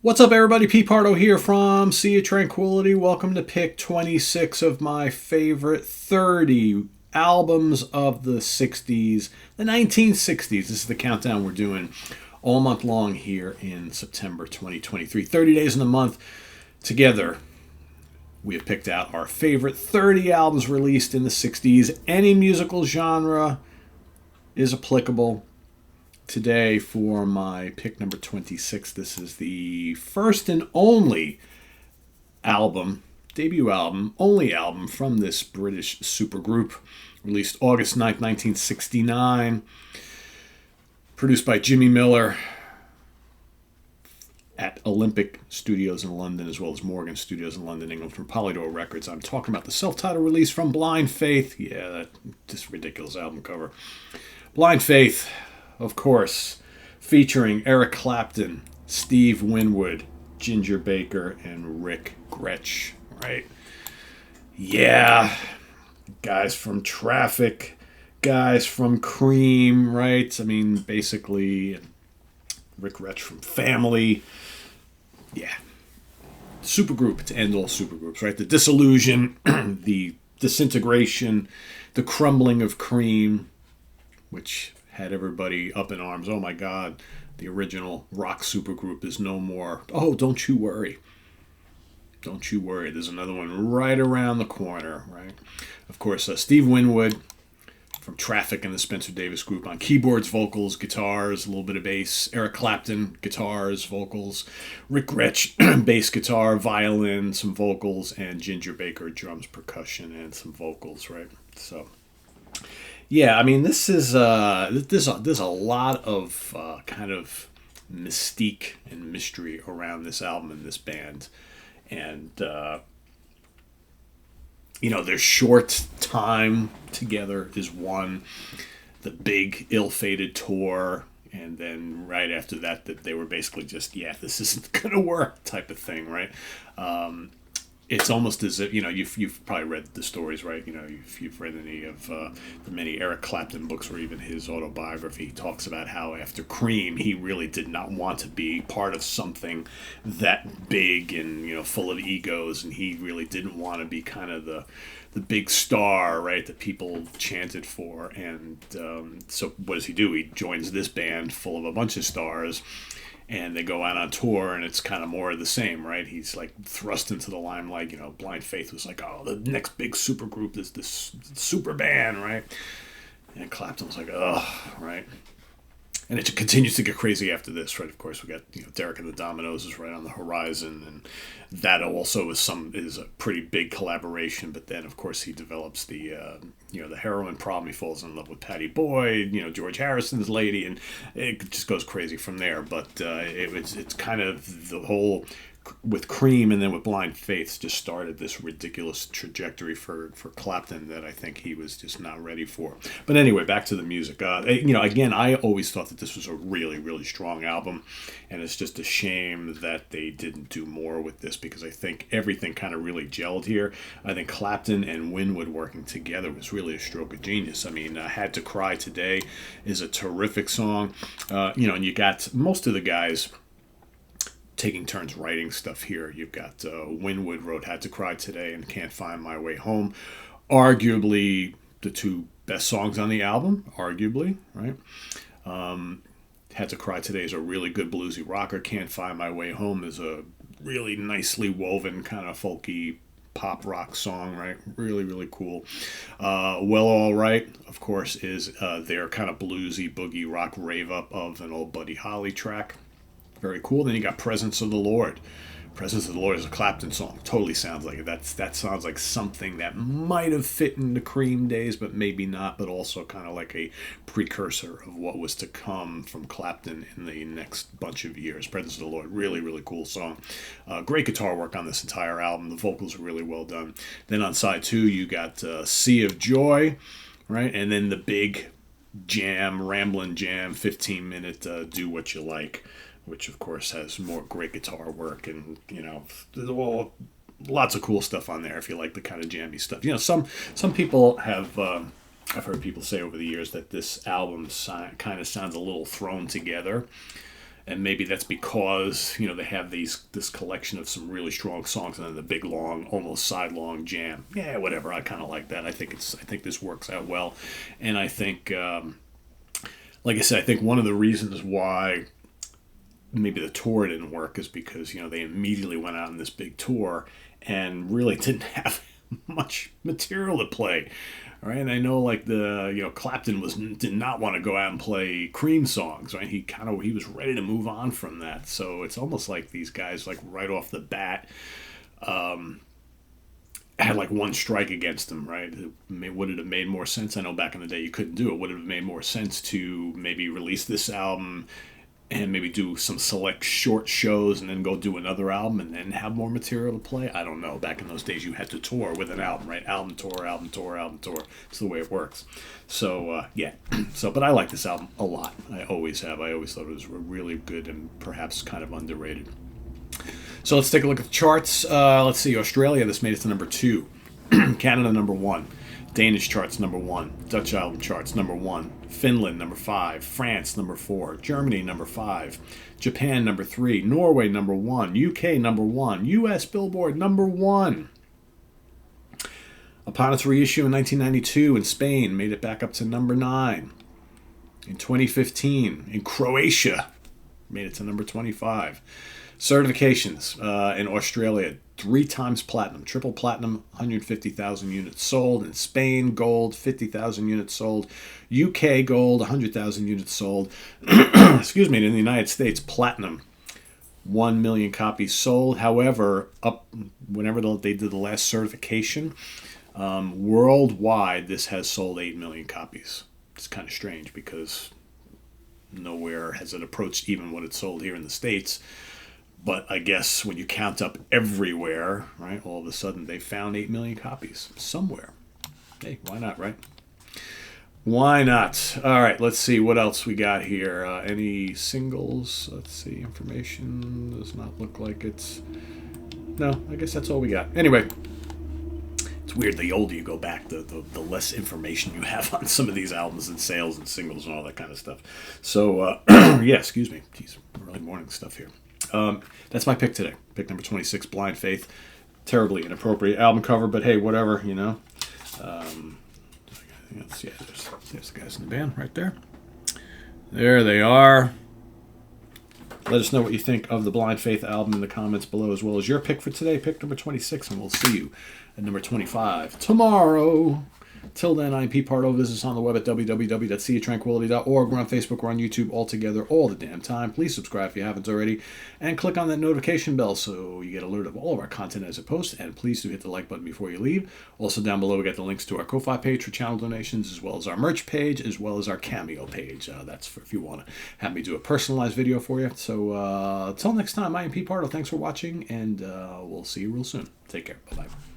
What's up, everybody? Pete Pardo here from Sea of Tranquility. Welcome to pick 26 of my favorite 30 albums of the 60s, the 1960s. This is the countdown we're doing all month long here in September 2023. 30 days in the month. Together, we have picked out our favorite 30 albums released in the 60s. Any musical genre is applicable. Today for my pick number 26. This is the first and only album, debut album, only album from this British supergroup, released August 9th, 1969, produced by Jimmy Miller at Olympic Studios in London, as well as Morgan Studios in London, England, from Polydor Records. I'm talking about the self-titled release from Blind Faith. Yeah, that just ridiculous album cover. Blind Faith, of course, featuring Eric Clapton, Steve Winwood, Ginger Baker, and Rick Gretsch, right? Yeah, guys from Traffic, guys from Cream, right? I mean, basically, Rick Gretsch from Family. Yeah, supergroup to end all supergroups, right? The dissolution, the disintegration, the crumbling of Cream, which had everybody up in arms. Oh my God, the original rock supergroup is no more. Oh, don't you worry. Don't you worry. There's another one right around the corner, right? Of course, Steve Winwood from Traffic and the Spencer Davis Group on keyboards, vocals, guitars, a little bit of bass. Eric Clapton, guitars, vocals. Rick Gretsch, bass guitar, violin, some vocals, and Ginger Baker, drums, percussion, and some vocals, right? So, yeah, I mean, this is there's a lot of kind of mystique and mystery around this album and this band, and their short time together is one, the big ill-fated tour, and then right after that they were basically just, yeah, this isn't gonna work type of thing, right? It's almost as if, you've probably read the stories, right? If you've read any of the many Eric Clapton books or even his autobiography, he talks about how after Cream, he really did not want to be part of something that big and, full of egos, and he really didn't want to be kind of the big star, right, that people chanted for. And so what does he do? He joins this band full of a bunch of stars, and they go out on tour, and it's kind of more of the same, right? He's like thrust into the limelight. Blind Faith was like, oh, the next big super group is this super band, right? And Clapton was like, oh, right? And it continues to get crazy after this, right? Of course, we got Derek and the Dominoes is right on the horizon, and that also is a pretty big collaboration. But then, of course, he develops the the heroin problem. He falls in love with Patty Boyd, George Harrison's lady, and it just goes crazy from there. But it's kind of the whole, with Cream and then with Blind Faith, just started this ridiculous trajectory for Clapton that I think he was just not ready for. But anyway, back to the music. Again, I always thought that this was a really, really strong album, and it's just a shame that they didn't do more with this, because I think everything kind of really gelled here. I think Clapton and Winwood working together was really a stroke of genius. I mean, Had to Cry Today is a terrific song, and you got most of the guys taking turns writing stuff here. You've got Winwood wrote Had to Cry Today and Can't Find My Way Home. Arguably the two best songs on the album, arguably, right? Had to Cry Today is a really good bluesy rocker. Can't Find My Way Home is a really nicely woven kind of folky pop rock song, right? Really, really cool. Well, All Right, of course, is their kind of bluesy boogie rock rave up of an old Buddy Holly track. Very cool. Then you got Presence of the Lord. Presence of the Lord is a Clapton song. Totally sounds like it. That sounds like something that might have fit in the Cream days, but maybe not, but also kind of like a precursor of what was to come from Clapton in the next bunch of years. Presence of the Lord, really, really cool song. Great guitar work on this entire album. The vocals are really well done. Then on side two, you got Sea of Joy, right? And then the big jam, rambling jam, 15-minute Do What You Like, which of course has more great guitar work, and there's lots of cool stuff on there if you like the kind of jammy stuff. Some people have I've heard people say over the years that this album kind of sounds a little thrown together, And maybe that's because, they have this collection of some really strong songs and then the big, long, almost sidelong jam. Yeah, whatever. I kind of like that. I think this works out well. And I think, like I said, I think one of the reasons why maybe the tour didn't work is because, they immediately went out on this big tour and really didn't have much material to play. Right, and I know like Clapton did not want to go out and play Cream songs. Right, he was ready to move on from that. So it's almost like these guys like right off the bat had like one strike against them. Right, would it have made more sense? I know back in the day you couldn't do it. Would it have made more sense to maybe release this album and maybe do some select short shows and then go do another album and then have more material to play? I don't know. Back in those days, you had to tour with an album, right? Album tour, album tour, album tour. It's the way it works. So, yeah. But I like this album a lot. I always have. I always thought it was really good and perhaps kind of underrated. So let's take a look at the charts. Let's see. Australia, this made it to number 2. Canada, number 1. Danish charts, number 1. Dutch album charts, number 1. Finland, number 5. France, number 4. Germany, number 5. Japan, number 3. Norway, number 1. UK, number 1. US Billboard, number 1. Upon its reissue in 1992 in Spain, made it back up to number 9. In 2015, in Croatia, made it to number 25. Certifications in Australia, 3 times platinum, triple platinum, 150,000 units sold. In Spain, gold, 50,000 units sold. UK, gold, 100,000 units sold. Excuse me, and in the United States, platinum, 1 million copies sold. However, whenever they did the last certification, worldwide, this has sold 8 million copies. It's kind of strange because nowhere has it approached even what it sold here in the States. But I guess when you count up everywhere, right, all of a sudden they found 8 million copies somewhere. Hey, why not, right? Why not? All right, let's see what else we got here. Any singles? Let's see. Information does not look like it's... No, I guess that's all we got. Anyway, it's weird. The older you go back, the less information you have on some of these albums and sales and singles and all that kind of stuff. So, yeah, excuse me. Geez, early morning stuff here. That's my pick today. Pick number 26, Blind Faith. Terribly inappropriate album cover, but hey, whatever, Yeah, there's the guys in the band right there. There they are. Let us know what you think of the Blind Faith album in the comments below, as well as your pick for today, pick number 26, and we'll see you at number 25 tomorrow. Till then, I'm Pete Pardo. Visit us on the web at www.seatranquility.org. We're on Facebook. We're on YouTube all together all the damn time. Please subscribe if you haven't already. And click on that notification bell so you get alert of all of our content as it posts. And please do hit the like button before you leave. Also, down below, we got the links to our Ko-Fi page for channel donations, as well as our merch page, as well as our Cameo page. That's for if you want to have me do a personalized video for you. So, until next time, I am Pete Pardo. Thanks for watching, and we'll see you real soon. Take care. Bye-bye.